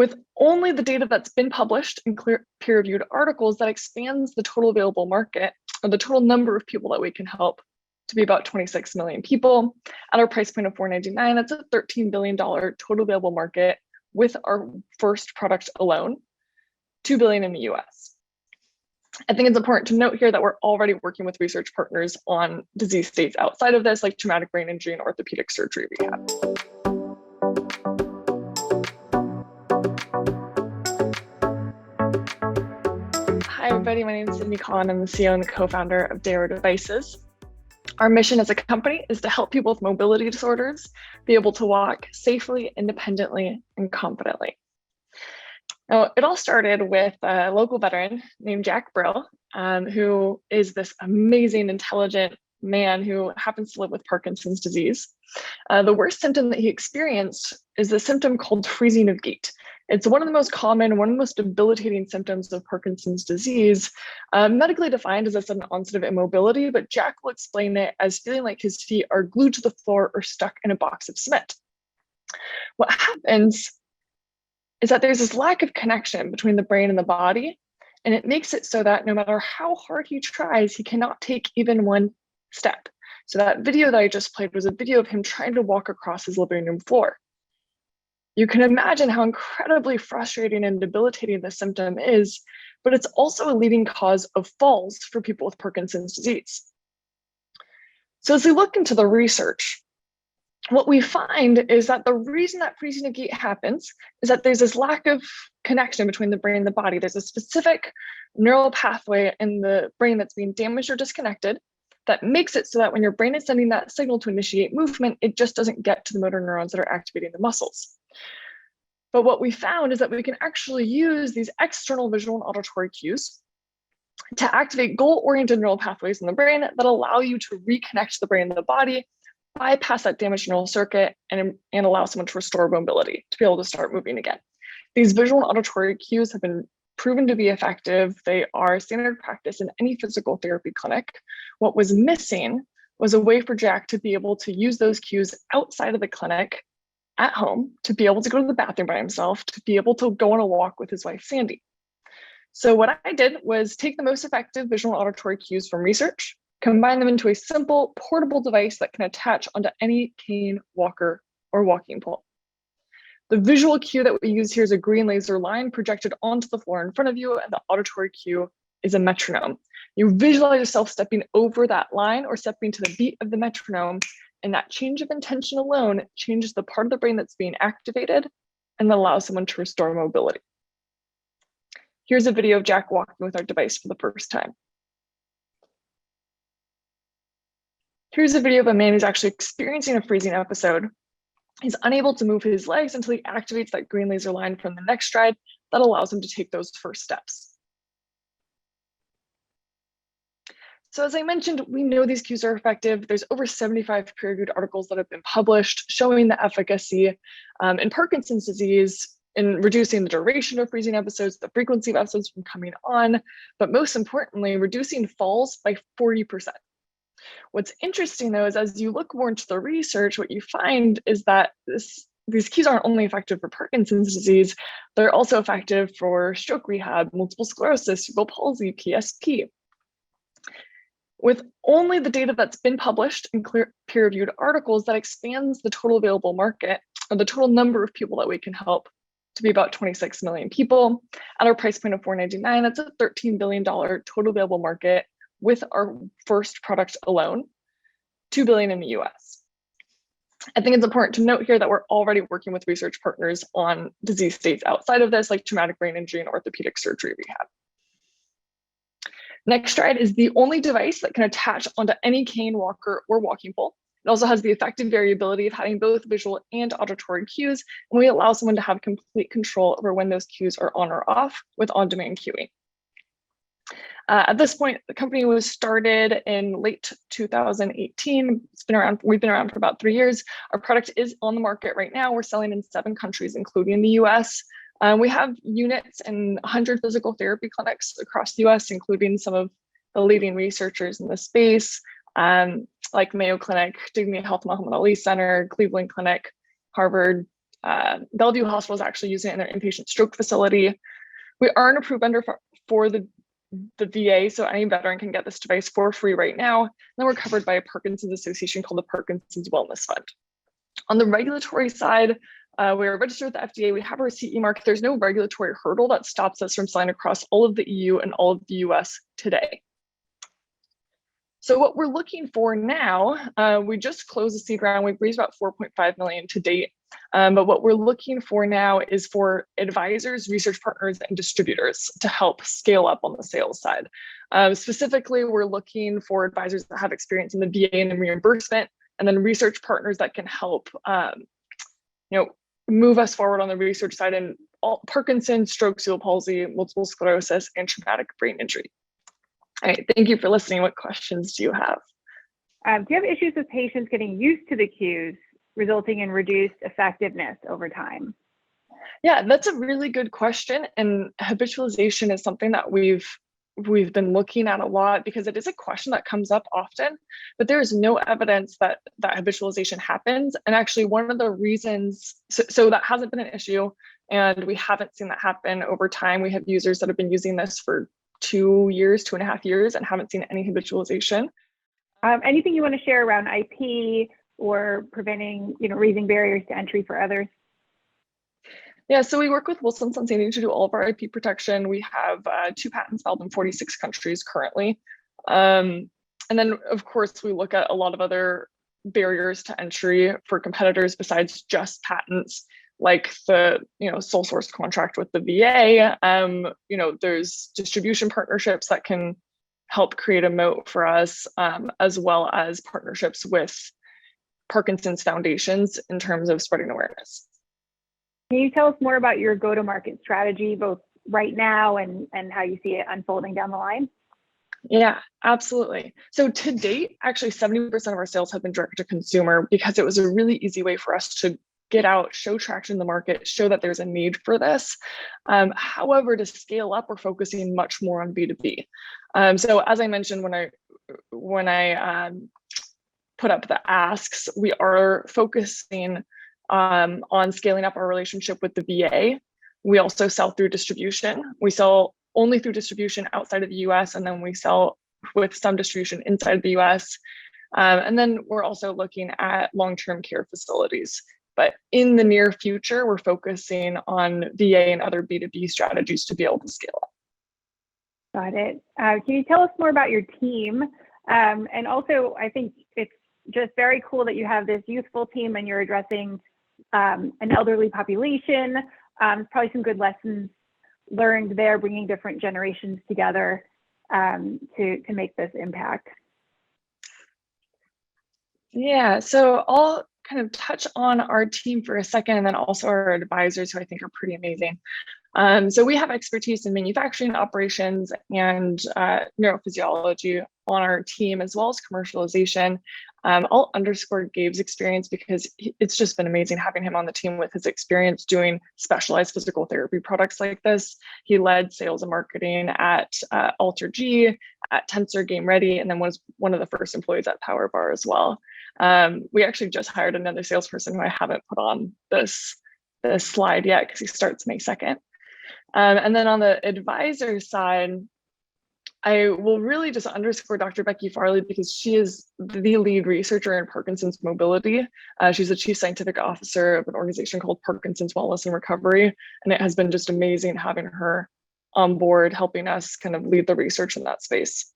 With only the data that's been published in peer-reviewed articles, that expands the total available market, or the total number of people that we can help, to be about 26 million people. At our price point of $4.99, that's a $13 billion total available market with our first product alone, $2 billion in the US. I think it's important to note here that we're already working with research partners on disease states outside of this, like traumatic brain injury and orthopedic surgery rehab. Hi, everybody. My name is Sidney, Collin. I'm the CEO and the co-founder of Oro Devices. Our mission as a company is to help people with mobility disorders be able to walk safely, independently, and confidently. Now, it all started with a local veteran named Jack Brill, who is this amazing, intelligent man who happens to live with Parkinson's disease. The worst symptom that he experienced is the symptom called freezing of gait. It's one of the most common, one of the most debilitating symptoms of Parkinson's disease, medically defined as a sudden onset of immobility, but Jack will explain it as feeling like his feet are glued to the floor or stuck in a box of cement. What happens is that there's this lack of connection between the brain and the body, and it makes it so that no matter how hard he tries, he cannot take even one step. So that video that I just played was a video of him trying to walk across his living room floor. You can imagine how incredibly frustrating and debilitating this symptom is, but it's also a leading cause of falls for people with Parkinson's disease. So as we look into the research, what we find is that the reason that freezing of gait happens is that there's this lack of connection between the brain and the body. There's a specific neural pathway in the brain that's being damaged or disconnected that makes it so that when your brain is sending that signal to initiate movement, it just doesn't get to the motor neurons that are activating the muscles. But what we found is that we can actually use these external visual and auditory cues to activate goal-oriented neural pathways in the brain that allow you to reconnect the brain and the body, bypass that damaged neural circuit, and allow someone to restore mobility, to be able to start moving again. These visual and auditory cues have been proven to be effective. They are standard practice in any physical therapy clinic. What was missing was a way for Jack to be able to use those cues outside of the clinic, at home, to be able to go to the bathroom by himself, to be able to go on a walk with his wife, Sandy. So what I did was take the most effective visual and auditory cues from research, combine them into a simple portable device that can attach onto any cane, walker, or walking pole. The visual cue that we use here is a green laser line projected onto the floor in front of you, and the auditory cue is a metronome. You visualize yourself stepping over that line or stepping to the beat of the metronome, and that change of intention alone changes the part of the brain that's being activated and allows someone to restore mobility. Here's a video of Jack walking with our device for the first time. Here's a video of a man who's actually experiencing a freezing episode. He's unable to move his legs until he activates that green laser line from the NexStride that allows him to take those first steps. So as I mentioned, we know these cues are effective. There's over 75 peer-reviewed articles that have been published showing the efficacy in Parkinson's disease in reducing the duration of freezing episodes, the frequency of episodes from coming on, but most importantly, reducing falls by 40%. What's interesting though is as you look more into the research, what you find is that these cues aren't only effective for Parkinson's disease, they're also effective for stroke rehab, multiple sclerosis, cerebral palsy, PSP. With only the data that's been published in peer-reviewed articles, that expands the total available market, or the total number of people that we can help, to be about 26 million people. At our price point of $4.99, that's a $13 billion total available market with our first product alone, $2 billion in the US. I think it's important to note here that we're already working with research partners on disease states outside of this, like traumatic brain injury and orthopedic surgery rehab. NexStride is the only device that can attach onto any cane, walker, or walking pole. It also has the effective variability of having both visual and auditory cues, and we allow someone to have complete control over when those cues are on or off with on-demand cueing. At this point, the company was started in late 2018. We've been around for about 3 years. Our product is on the market right now. We're selling in 7 countries, including the US. We have units in 100 physical therapy clinics across the US, including some of the leading researchers in the space, like Mayo Clinic, Dignity Health Muhammad Ali Center, Cleveland Clinic, Harvard, Bellevue Hospital is actually using it in their inpatient stroke facility. We are an approved vendor for the VA, so any veteran can get this device for free right now. And then we're covered by a Parkinson's association called the Parkinson's Wellness Fund. On the regulatory side, we are registered with the FDA. We have our CE mark. There's no regulatory hurdle that stops us from selling across all of the EU and all of the US today. So what we're looking for now, we just closed the seed round. We've raised about 4.5 million to date. But what we're looking for now is for advisors, research partners, and distributors to help scale up on the sales side. Specifically, we're looking for advisors that have experience in the VA and in reimbursement, and then research partners that can help move us forward on the research side in Parkinson's, stroke, cerebral palsy, multiple sclerosis, and traumatic brain injury. All right, thank you for listening. What questions do you have? Do you have issues with patients getting used to the cues, resulting in reduced effectiveness over time? Yeah, that's a really good question. And habitualization is something that we've been looking at a lot because it is a question that comes up often, but there is no evidence that habitualization happens. And actually one of the reasons, so that hasn't been an issue, and we haven't seen that happen over time. We have users that have been using this for 2.5 years, and haven't seen any habitualization. Anything you want to share around IP or preventing, raising barriers to entry for others? Yeah, so we work with Wilson Sonsini to do all of our IP protection. We have 2 patents filed in 46 countries currently. And then, of course, we look at a lot of other barriers to entry for competitors besides just patents, like the sole source contract with the VA. There's distribution partnerships that can help create a moat for us, as well as partnerships with Parkinson's foundations in terms of spreading awareness. Can you tell us more about your go-to-market strategy, both right now and how you see it unfolding down the line? Yeah, absolutely. So to date, actually 70% of our sales have been direct to consumer because it was a really easy way for us to get out, show traction in the market, show that there's a need for this. However, to scale up, we're focusing much more on B2B. So as I mentioned, when I put up the asks, we are focusing on scaling up our relationship with the VA. We also sell through distribution. We sell only through distribution outside of the US, and then we sell with some distribution inside of the US. And then we're also looking at long-term care facilities. But in the near future, we're focusing on VA and other B2B strategies to be able to scale up. Got it. Can you tell us more about your team? And also, I think it's just very cool that you have this youthful team and you're addressing an elderly population. Probably some good lessons learned there, bringing different generations together to make this impact. Yeah, so I'll kind of touch on our team for a second, and then also our advisors, who I think are pretty amazing. So we have expertise in manufacturing operations and neurophysiology on our team, as well as commercialization. I'll underscore Gabe's experience because it's just been amazing having him on the team with his experience doing specialized physical therapy products like this. He led sales and marketing at Alter G, at Tensor Game Ready, and then was one of the first employees at Power Bar as well. We actually just hired another salesperson who I haven't put on this slide yet because he starts May 2nd. And then on the advisor side, I will really just underscore Dr. Becky Farley because she is the lead researcher in Parkinson's mobility. She's the chief scientific officer of an organization called Parkinson's Wellness and Recovery. And it has been just amazing having her on board, helping us kind of lead the research in that space.